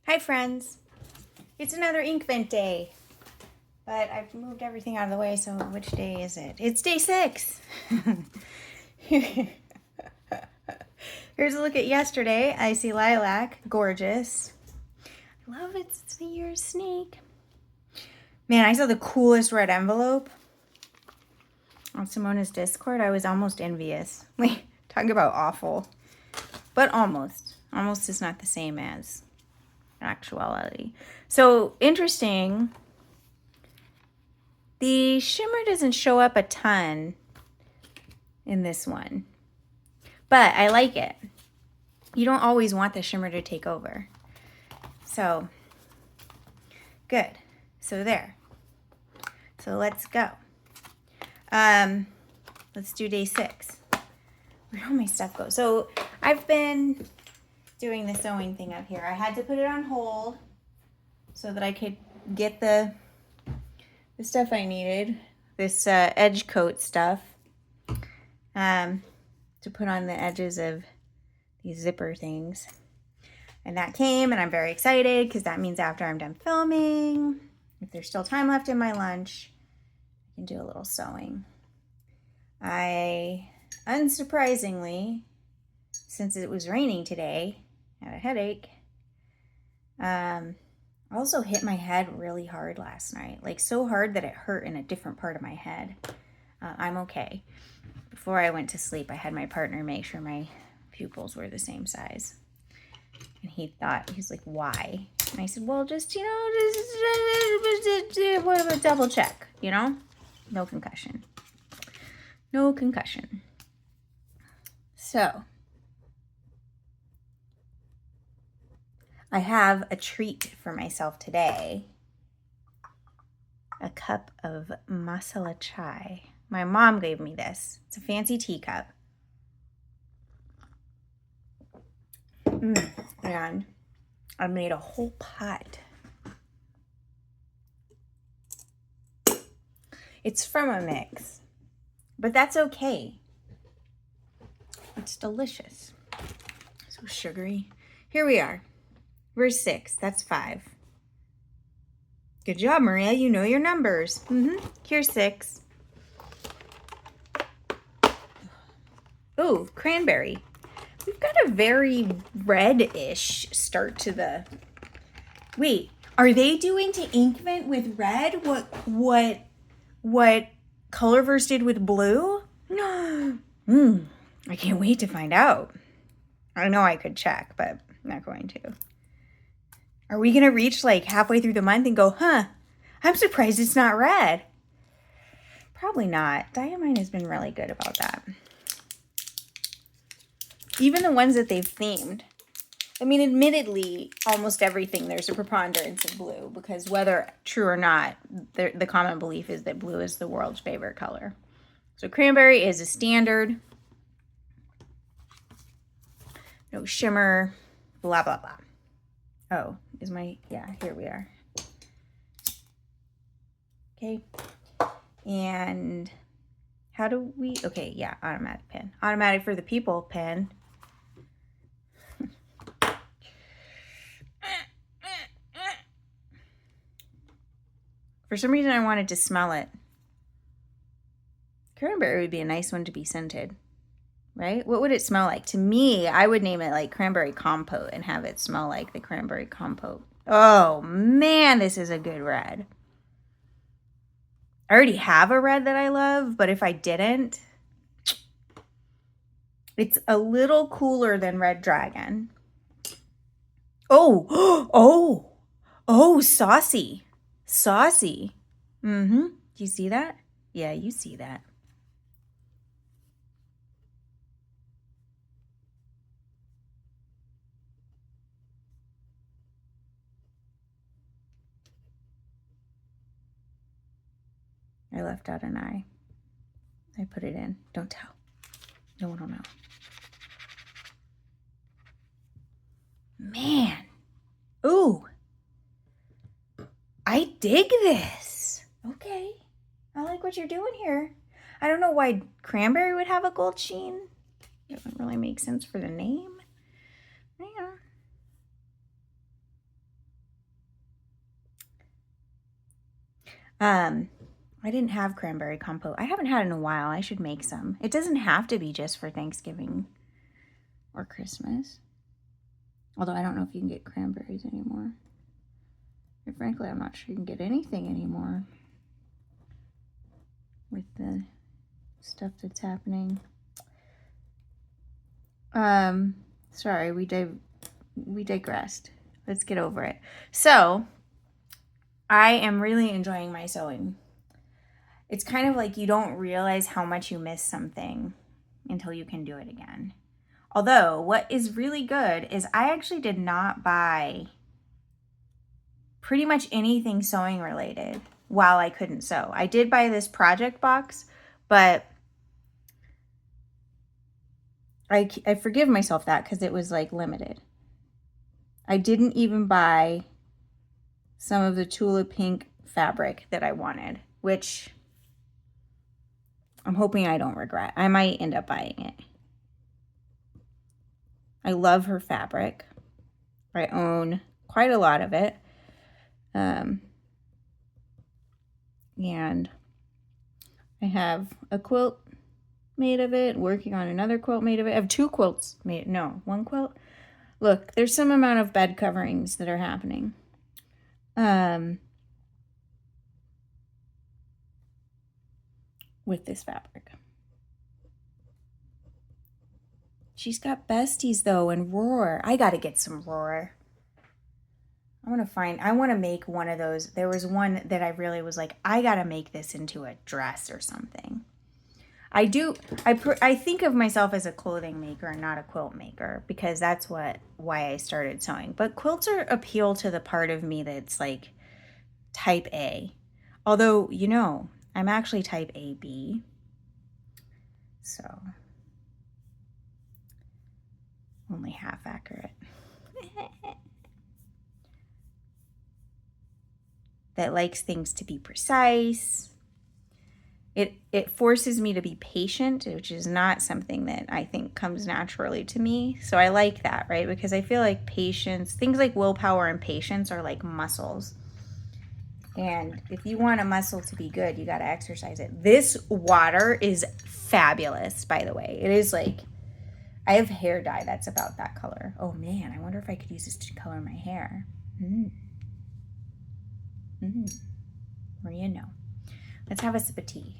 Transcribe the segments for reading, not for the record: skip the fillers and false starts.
Hi friends, it's another ink vent day, but I've moved everything out of the way, so which day is it? It's day 6. Here's a look at yesterday. I see lilac, gorgeous. I love it, it's the year's snake. Man, I saw the coolest red envelope on Simona's Discord. I was almost envious. Wait, talking about awful, but almost. Almost is not the same as actuality. So interesting. The shimmer doesn't show up a ton in this one, but I like it. You don't always want the shimmer to take over. So good. So there. So let's go. Let's do day 6. Where all my stuff goes. So I've been doing the sewing thing up here. I had to put it on hold so that I could get the stuff I needed, this edge coat stuff, to put on the edges of these zipper things. And that came, and I'm very excited because that means after I'm done filming, if there's still time left in my lunch, I can do a little sewing. I, unsurprisingly, since it was raining today, had a headache. Also hit my head really hard last night, like so hard that it hurt in a different part of my head. I'm okay. Before I went to sleep, I had my partner make sure my pupils were the same size. And he's like, why? And I said, well, just, just double check, No concussion. No concussion. So I have a treat for myself today. A cup of masala chai. My mom gave me this. It's a fancy teacup. And I made a whole pot. It's from a mix, but that's okay. It's delicious. So sugary. Here we are. Verse 6. That's 5. Good job, Maria. You know your numbers. Here's 6. Oh, cranberry. We've got a very red-ish start to the... Wait, are they doing to Inkvent with red what Colorverse did with blue? I can't wait to find out. I know I could check, but I'm not going to. Are we going to reach like halfway through the month and go, I'm surprised it's not red? Probably not. Diamine has been really good about that. Even the ones that they've themed. I mean, admittedly, almost everything there's a preponderance of blue because whether true or not, the common belief is that blue is the world's favorite color. So cranberry is a standard. No shimmer, blah, blah, blah. Oh, here we are. Okay. And how do we, automatic pen. Automatic for the people pen. For some reason, I wanted to smell it. Cranberry would be a nice one to be scented, right? What would it smell like? To me, I would name it like cranberry compote and have it smell like the cranberry compote. Oh, man, this is a good red. I already have a red that I love, but if I didn't, it's a little cooler than Red Dragon. Oh, saucy. Saucy. Do you see that? Yeah, you see that. I left out an eye. I put it in. Don't tell. No one will know. Man. Ooh. I dig this. Okay. I like what you're doing here. I don't know why cranberry would have a gold sheen. It doesn't really make sense for the name. Yeah. I didn't have cranberry compote. I haven't had it in a while. I should make some. It doesn't have to be just for Thanksgiving or Christmas. Although I don't know if you can get cranberries anymore. And frankly, I'm not sure you can get anything anymore with the stuff that's happening. Sorry, we digressed. Let's get over it. So, I am really enjoying my sewing. It's kind of like you don't realize how much you miss something until you can do it again. Although, what is really good is I actually did not buy pretty much anything sewing related while I couldn't sew. I did buy this project box, but I forgive myself that because it was like limited. I didn't even buy some of the Tula pink fabric that I wanted, which I'm hoping I don't regret. I might end up buying it. I love her fabric. I own quite a lot of it. And I have a quilt made of it, working on another quilt made of it. I have two quilts made, no, one quilt. Look, there's some amount of bed coverings that are happening. With this fabric. She's got besties though, and Roar. I gotta get some Roar. I want to make one of those. There was one that I really was like, I gotta make this into a dress or something. I think of myself as a clothing maker and not a quilt maker because that's why I started sewing. But quilts appeal to the part of me that's like type A. Although, you know, I'm actually type AB. So, only half accurate. That likes things to be precise. It forces me to be patient, which is not something that I think comes naturally to me. So I like that, right? Because I feel like patience, things like willpower and patience are like muscles. And if you want a muscle to be good, you got to exercise it. This water is fabulous, by the way. It is like, I have hair dye that's about that color. Oh man, I wonder if I could use this to color my hair. Or you know. Let's have a sip of tea.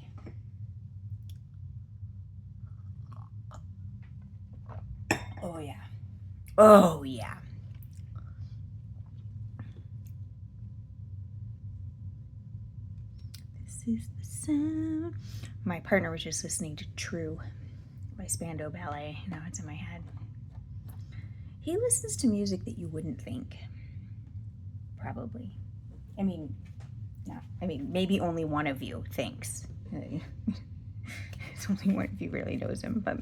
Oh yeah. Oh yeah. This is the sound. My partner was just listening to True by Spandau Ballet. Now it's in my head. He listens to music that you wouldn't think. Probably. I mean, no. I mean, maybe only one of you thinks. It's only one of you really knows him, but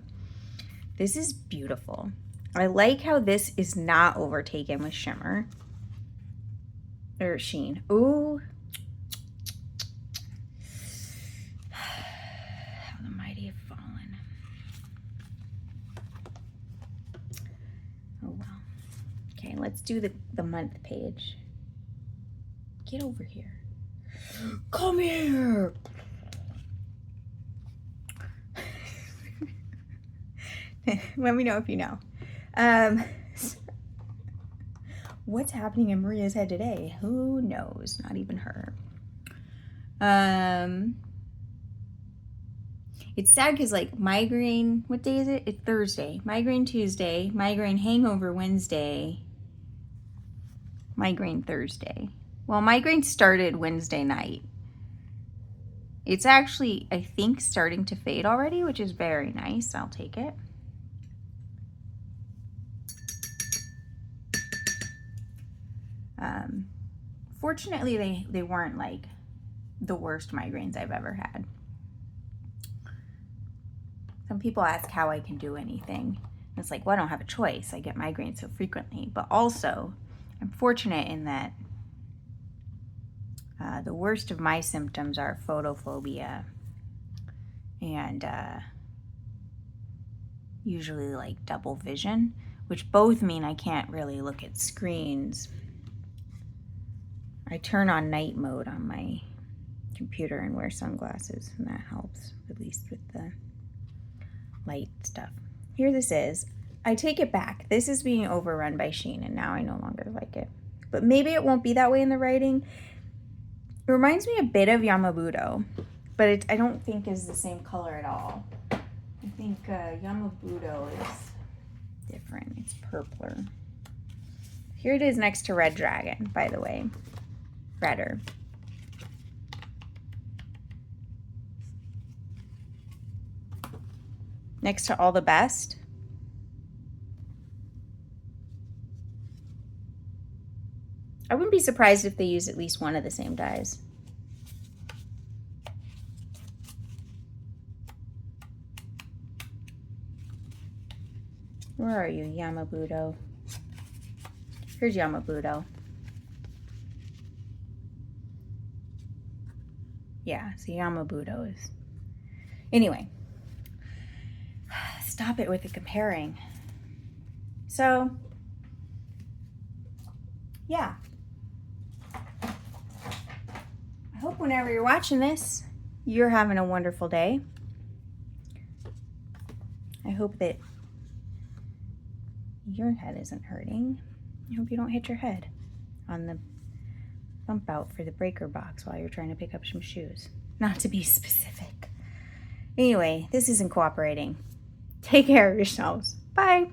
this is beautiful. I like how this is not overtaken with shimmer or sheen. Ooh. How the mighty have fallen. Oh well. Okay, let's do the month page. Get over here. Come here. Let me know if you know. What's happening in Maria's head today? Who knows? Not even her. It's sad because like migraine, what day is it? It's Thursday. Migraine Tuesday, migraine hangover Wednesday, migraine Thursday. Well, migraine started Wednesday night. It's actually, I think, starting to fade already, which is very nice. I'll take it. Fortunately, they weren't like the worst migraines I've ever had. Some people ask how I can do anything. And it's like, well, I don't have a choice. I get migraines so frequently. But also, I'm fortunate in that the worst of my symptoms are photophobia and usually like double vision, which both mean I can't really look at screens. I turn on night mode on my computer and wear sunglasses, and that helps, at least with the light stuff. Here this is. I take it back. This is being overrun by sheen, and now I no longer like it. But maybe it won't be that way in the writing. It reminds me a bit of Yamabudo, but I don't think is the same color at all. I think Yamabudo is different. It's purpler. Here it is next to Red Dragon, by the way. Redder. Next to All the Best. I wouldn't be surprised if they use at least one of the same dyes. Where are you, Yamabudo? Here's Yamabudo. Yeah, so Yamabudo is... Anyway. Stop it with the comparing. So, yeah. I hope whenever you're watching this, you're having a wonderful day. I hope that your head isn't hurting. I hope you don't hit your head on the bump out for the breaker box while you're trying to pick up some shoes. Not to be specific. Anyway, this isn't cooperating. Take care of yourselves. Bye.